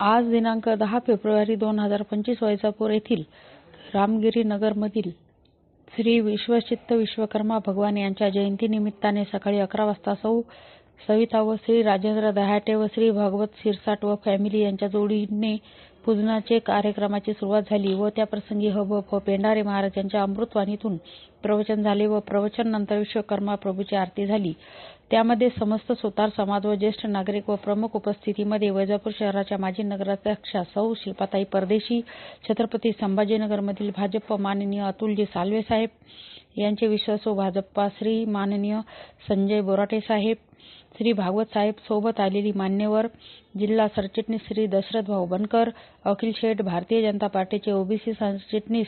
आज दिनांक 10 फेब्रुवारी 2025 वैजापूर येथील रामगिरी नगरमधील श्री विश्वचित्त विश्वकर्मा भगवान यांच्या जयंतीनिमित्ताने सकाळी 11 वाजता सौ सविता व श्री राजेंद्र दहाटे व श्री भागवत शिरसाट व फॅमिली यांच्या जोडीने पूजनाचे कार्यक्रमाची सुरुवात झाली व त्याप्रसंगी ह.भ. पेंढारे महाराज यांच्या अमृतवाणीतून प्रवचन झाले व प्रवचन नंतर विश्वकर्मा प्रभूची आरती झाली। त्यामध्ये समस्त सुतार समाज व ज्येष्ठ नागरिक व प्रमुख उपस्थितीमध्ये वैजापूर शहराच्या माजी नगराध्यक्षा सौ शिल्पाताई परदेशी, छत्रपती संभाजीनगरमधील भाजप माननीय अतुलजी सालवे साहेब यांचे विश्वासू भाजपा श्री माननीय संजय बोराटे साहेब, श्री भागवत साहेब सोबत आलेली मान्यवर, जिल्हा सरचिटणीस श्री दशरथ भाऊ बनकर, अखिल शेठ भारतीय जनता पार्टीचे ओबीसी सरचिटणीस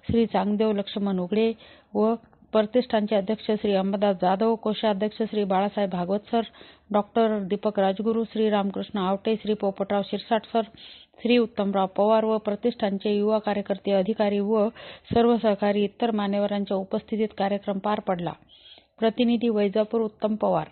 श्री चांगदेव लक्ष्मण उघडे व प्रतिष्ठानचे अध्यक्ष श्री अंबादास जाधव, कोषाध्यक्ष Shri Balasaheb Bhagwat sir, doctor Deepak Rajguru, Shri Ramkrishna Awate, Shri Popatrao Shirsat sir, Shri Uttamrao Pawar व प्रतिष्ठानचे युवा कार्यकर्ते, अधिकारी व सर्व सहकारी इतर मान्यवरांच्या उपस्थितीत कार्यक्रम पार पडला। प्रतिनिधी वैजापूर उत्तम पवार।